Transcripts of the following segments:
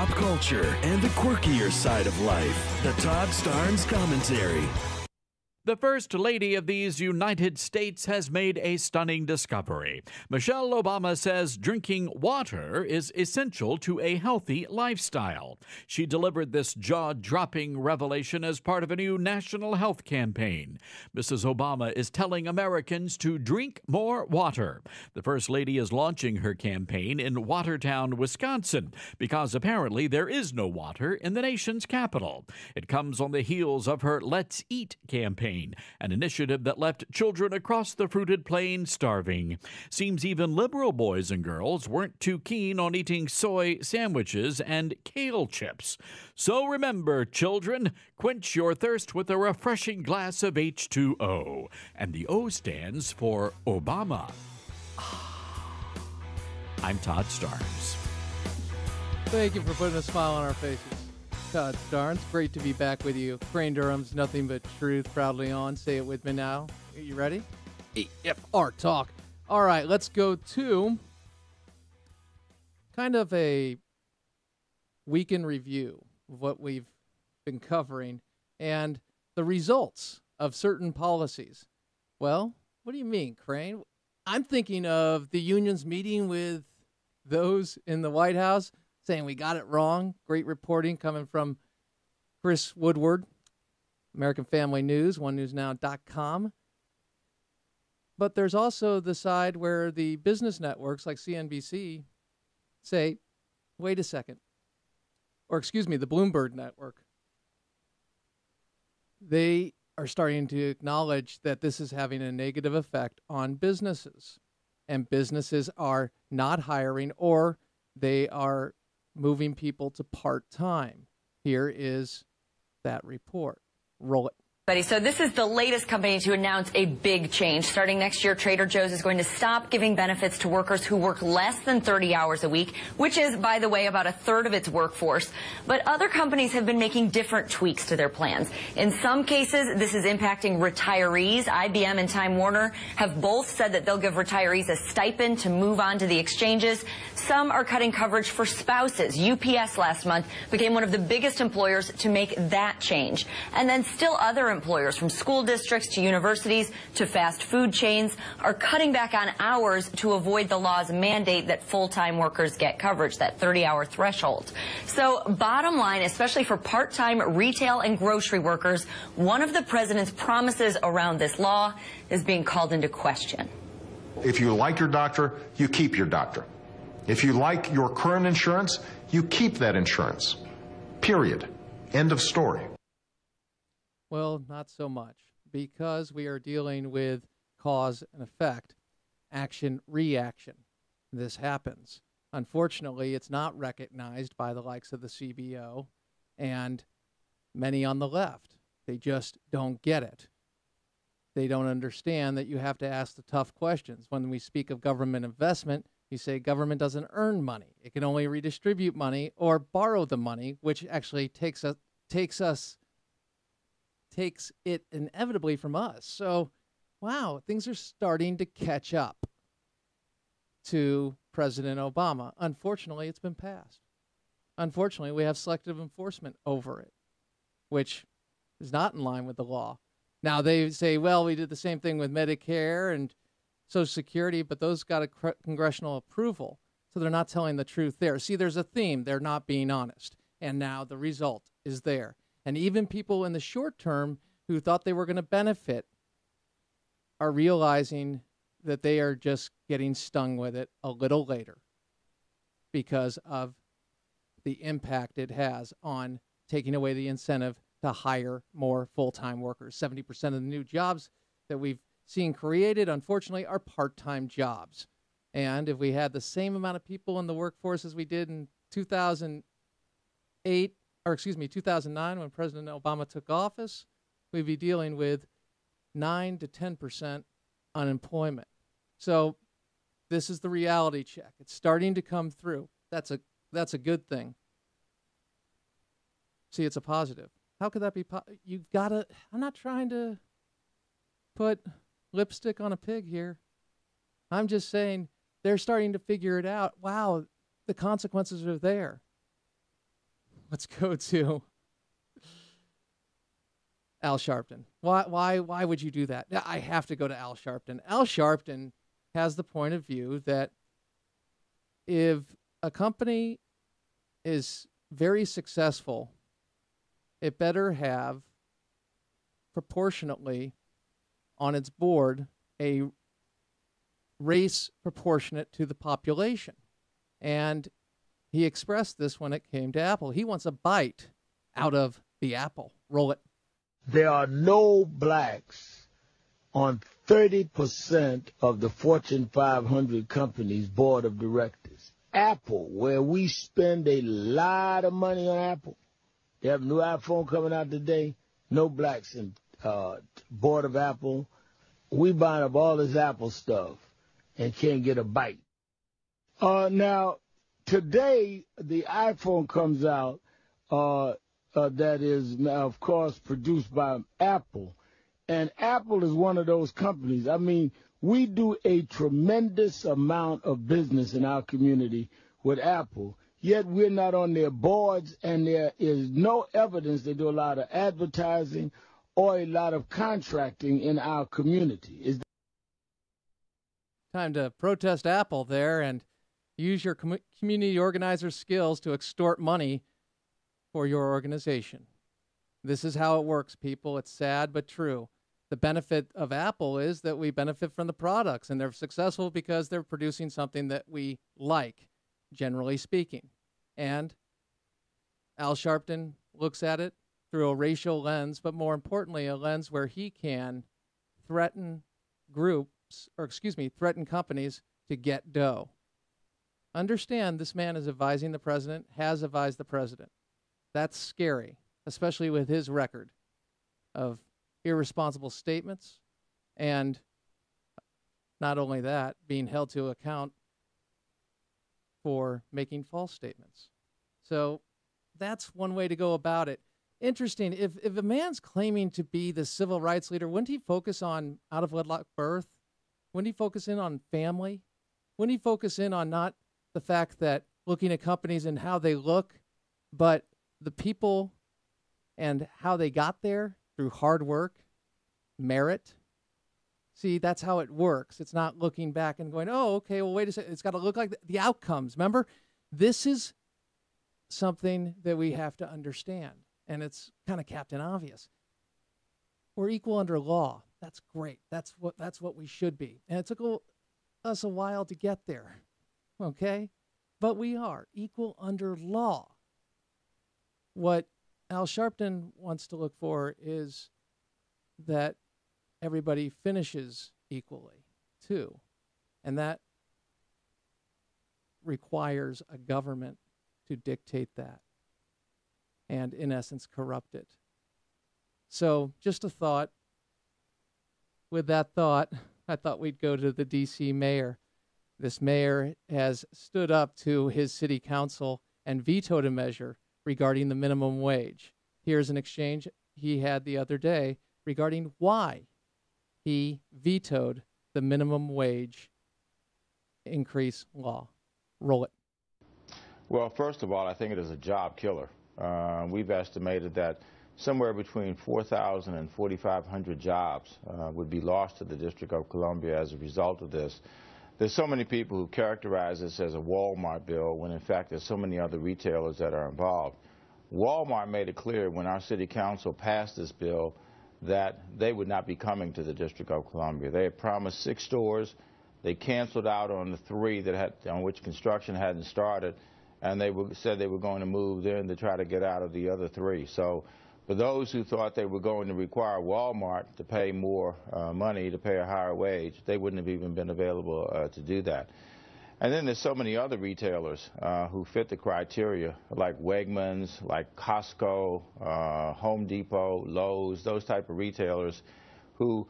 pop culture and the quirkier side of life. The Todd Starnes Commentary. The First Lady of these United States has made a stunning discovery. Michelle Obama says drinking water is essential to a healthy lifestyle. She delivered this jaw-dropping revelation as part of a new national health campaign. Mrs. Obama is telling Americans to drink more water. The First Lady is launching her campaign in Watertown, Wisconsin, because apparently there is no water in the nation's capital. It comes on the heels of her Let's Eat campaign, an initiative that left children across the fruited plain starving. Seems even liberal boys and girls weren't too keen on eating soy sandwiches and kale chips. So remember, children, quench your thirst with a refreshing glass of H2O. And the O stands for Obama. I'm Todd Starnes. Thank you for putting a smile on our faces. Todd Starnes, great to be back with you. Crane Durham's Nothing But Truth proudly on. Say it with me now. Are you ready? AFR Talk. All right, let's go to kind of a weekend review of what we've been covering and the results of certain policies. Well, what do you mean, Crane? I'm thinking of the unions meeting with those in the White House saying we got it wrong. Great reporting coming from Chris Woodward, American Family News, onenewsnow.com. But there's also the side where the business networks like CNBC say, wait a second. Or excuse me, the Bloomberg Network. They are starting to acknowledge that this is having a negative effect on businesses. And businesses are not hiring, or they are moving people to part-time. Here is that report. Roll it. So this is the latest company to announce a big change. Starting next year, Trader Joe's is going to stop giving benefits to workers who work less than 30 hours a week, which is, by the way, about a third of its workforce. But other companies have been making different tweaks to their plans. In some cases, this is impacting retirees. IBM and Time Warner have both said that they'll give retirees a stipend to move on to the exchanges. Some are cutting coverage for spouses. UPS last month became one of the biggest employers to make that change. And then still other employers, from school districts to universities to fast food chains, are cutting back on hours to avoid the law's mandate that full-time workers get coverage, that 30-hour threshold. So bottom line, especially for part-time retail and grocery workers, one of the president's promises around this law is being called into question. If you like your doctor, you keep your doctor. If you like your current insurance, you keep that insurance. Period. End of story. Well, not so much, because we are dealing with cause and effect, action, reaction. This happens. Unfortunately, it's not recognized by the likes of the CBO and many on the left. They just don't get it. They don't understand that you have to ask the tough questions. When we speak of government investment, you say government doesn't earn money. It can only redistribute money or borrow the money, which actually takes it inevitably from us. So, wow, things are starting to catch up to President Obama. Unfortunately, it's been passed. Unfortunately, we have selective enforcement over it, which is not in line with the law. Now, they say, well, we did the same thing with Medicare and Social Security, but those got a congressional approval, so they're not telling the truth there. See, there's a theme. They're not being honest. And now the result is there. And even people in the short term who thought they were going to benefit are realizing that they are just getting stung with it a little later because of the impact it has on taking away the incentive to hire more full-time workers. 70% of the new jobs that we've seen created, unfortunately, are part-time jobs. And if we had the same amount of people in the workforce as we did in 2009 when President Obama took office, we'd be dealing with 9 to 10% unemployment. So this is the reality check. It's starting to come through. That's a good thing. See, it's a positive. How could that be? You've got to. I'm not trying to put lipstick on a pig here. I'm just saying they're starting to figure it out. Wow, the consequences are there. let's go to Al Sharpton. Why would you do that? I have to go to Al Sharpton. Al Sharpton has the point of view that if a company is very successful, it better have proportionately on its board a race proportionate to the population. And he expressed this when it came to Apple. He wants a bite out of the apple. Roll it. There are no blacks on 30% of the Fortune 500 companies' board of directors. Apple, where we spend a lot of money on Apple. They have a new iPhone coming out today. No blacks in board of Apple. We buying up all this Apple stuff and can't get a bite. Now, today, the iPhone comes out that is, of course, produced by Apple. And Apple is one of those companies. I mean, we do a tremendous amount of business in our community with Apple, yet we're not on their boards, and there is no evidence they do a lot of advertising or a lot of contracting in our community. Time to protest Apple there and use your community organizer skills to extort money for your organization. This is how it works, people. It's sad but true. The benefit of Apple is that we benefit from the products, and they're successful because they're producing something that we like, generally speaking. And Al Sharpton looks at it through a racial lens, but more importantly, a lens where he can threaten threaten companies to get dough. Understand this man is advising the president, has advised the president. That's scary, especially with his record of irresponsible statements, and not only that, being held to account for making false statements. So that's one way to go about it. Interesting, if a man's claiming to be the civil rights leader, wouldn't he focus on out-of-wedlock birth? Wouldn't he focus in on family? Wouldn't he focus in on not the fact that looking at companies and how they look, but the people and how they got there through hard work, merit? See, that's how it works. It's not looking back and going, oh, okay, well, wait a second. It's got to look like the outcomes. Remember, this is something that we have to understand, and it's kind of Captain Obvious. We're equal under law. That's great. That's what we should be. And it took us a while to get there, okay? But we are equal under law. What Al Sharpton wants to look for is that everybody finishes equally, too. And that requires a government to dictate that and, in essence, corrupt it. So just a thought. With that thought, I thought we'd go to the D.C. mayor. This mayor has stood up to his city council and vetoed a measure regarding the minimum wage. Here's an exchange he had the other day regarding why he vetoed the minimum wage increase law. Roll it. Well, first of all, I think it is a job killer. We've estimated that somewhere between 4,000 and 4,500 jobs would be lost to the District of Columbia as a result of this. There's so many people who characterize this as a Walmart bill when, in fact, there's so many other retailers that are involved. Walmart made it clear when our city council passed this bill that they would not be coming to the District of Columbia. They had promised 6 stores. They canceled out on the 3 on which construction hadn't started, and they said they were going to move in to try to get out of the other 3. So for those who thought they were going to require Walmart to pay more money, to pay a higher wage, they wouldn't have even been available to do that. And then there's so many other retailers who fit the criteria, like Wegmans, like Costco, Home Depot, Lowe's, those type of retailers who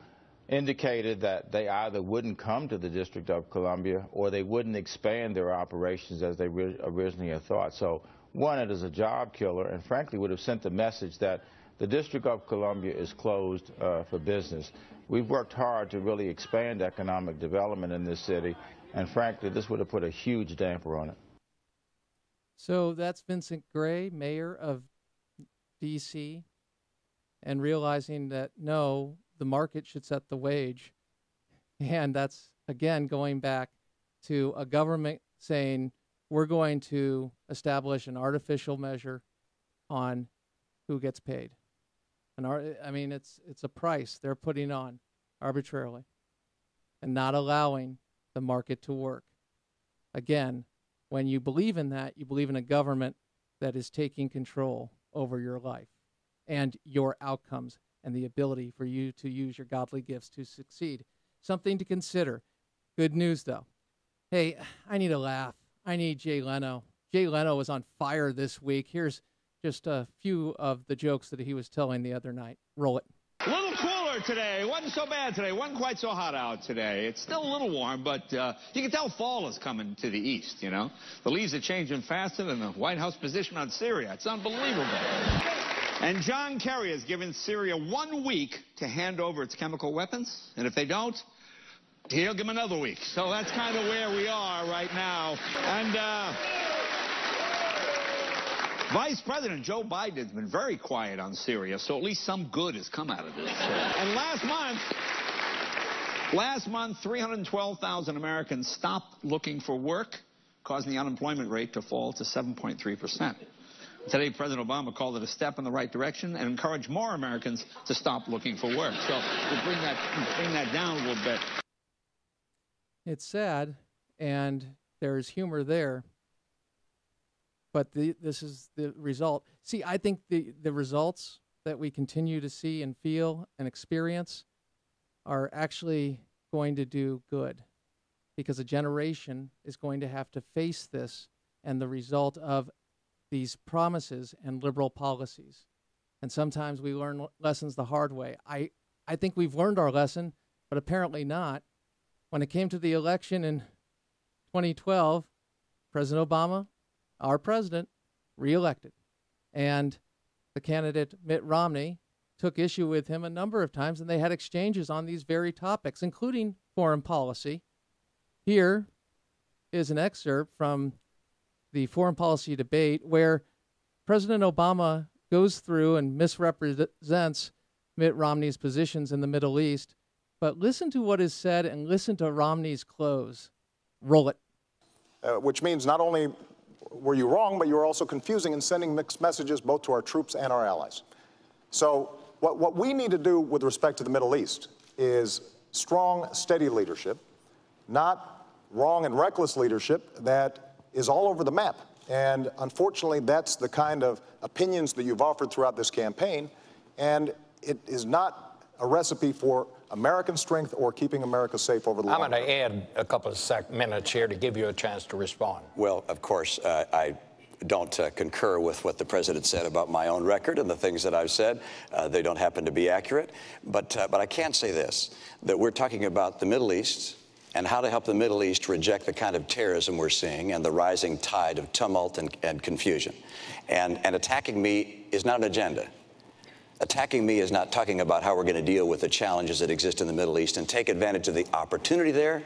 indicated that they either wouldn't come to the District of Columbia or they wouldn't expand their operations as they originally had thought. So one, it is a job killer, and frankly would have sent the message that the District of Columbia is closed for business. We've worked hard to really expand economic development in this city, and frankly, this would have put a huge damper on it. So that's Vincent Gray, mayor of D.C., and realizing that, no, the market should set the wage. And that's, again, going back to a government saying, we're going to establish an artificial measure on who gets paid. I mean, it's a price they're putting on arbitrarily and not allowing the market to work. Again, when you believe in that, you believe in a government that is taking control over your life and your outcomes and the ability for you to use your godly gifts to succeed. Something to consider. Good news, though. Hey, I need a laugh. I need Jay Leno. Jay Leno was on fire this week. Here's just a few of the jokes that he was telling the other night. Roll it. A little cooler today. Wasn't so bad today. Wasn't quite so hot out today. It's still a little warm, but you can tell fall is coming to the east, you know. The leaves are changing faster than the White House position on Syria. It's unbelievable. And John Kerry has given Syria 1 week to hand over its chemical weapons. And if they don't, he'll give them another week. So that's kind of where we are right now. And Vice President Joe Biden has been very quiet on Syria, so at least some good has come out of this. And last month, 312,000 Americans stopped looking for work, causing the unemployment rate to fall to 7.3%. Today, President Obama called it a step in the right direction and encouraged more Americans to stop looking for work. So we'll bring that down a little bit. It's sad, and there's humor there. But this is the result. See, I think the results that we continue to see and feel and experience are actually going to do good, because a generation is going to have to face this and the result of these promises and liberal policies. And sometimes we learn lessons the hard way. I think we've learned our lesson, but apparently not. When it came to the election in 2012, President Obama, our president, reelected. And the candidate, Mitt Romney, took issue with him a number of times, and they had exchanges on these very topics, including foreign policy. Here is an excerpt from the foreign policy debate where President Obama goes through and misrepresents Mitt Romney's positions in the Middle East. But listen to what is said and listen to Romney's close. Roll it. Which means not only were you wrong, but you were also confusing and sending mixed messages both to our troops and our allies. So what we need to do with respect to the Middle East is strong, steady leadership, not wrong and reckless leadership that is all over the map. And unfortunately, that's the kind of opinions that you've offered throughout this campaign, and it is not a recipe for American strength or keeping America safe over the long term. I'm going to add a couple of minutes here to give you a chance to respond. Well, of course, I don't concur with what the president said about my own record and the things that I've said. They don't happen to be accurate. But I can say this, that we're talking about the Middle East and how to help the Middle East reject the kind of terrorism we're seeing and the rising tide of tumult and confusion. And attacking me is not an agenda. Attacking me is not talking about how we're going to deal with the challenges that exist in the Middle East and take advantage of the opportunity there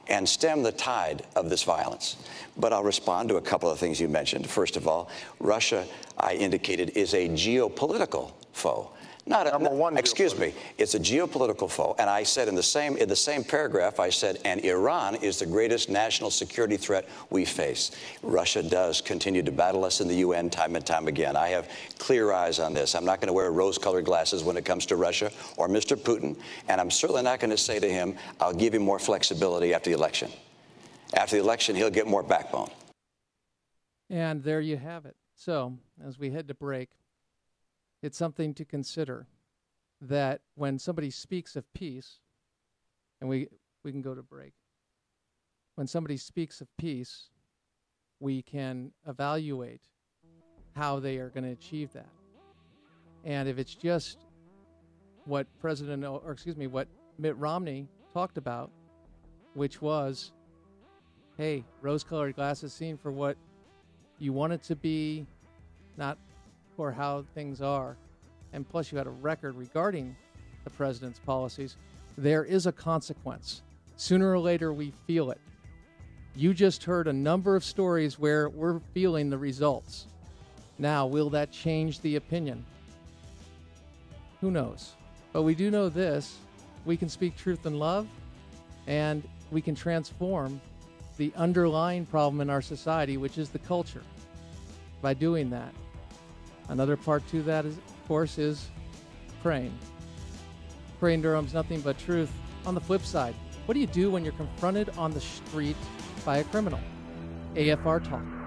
and stem the tide of this violence. But I'll respond to a couple of things you mentioned. First of all, Russia, I indicated, is a geopolitical foe. Excuse me, it's a geopolitical foe. And I said in the same paragraph, I said, and Iran is the greatest national security threat we face. Russia does continue to battle us in the UN time and time again. I have clear eyes on this. I'm not going to wear rose-colored glasses when it comes to Russia or Mr. Putin. And I'm certainly not going to say to him, I'll give him more flexibility after the election. After the election, he'll get more backbone. And there you have it. So, as we head to break, it's something to consider that when somebody speaks of peace, and we can go to break. When somebody speaks of peace, we can evaluate how they are going to achieve that. And if it's just what what Mitt Romney talked about, which was, hey, rose-colored glasses seen for what you want it to be, not for how things are, and plus you had a record regarding the president's policies, there is a consequence. Sooner or later we feel it. You just heard a number of stories where we're feeling the results. Now, will that change the opinion? Who knows? But we do know this. We can speak truth in love, and we can transform the underlying problem in our society, which is the culture, by doing that. Another part to that, is, of course, is praying. Praying Durham's nothing but truth. On the flip side, what do you do when you're confronted on the street by a criminal? AFR Talk.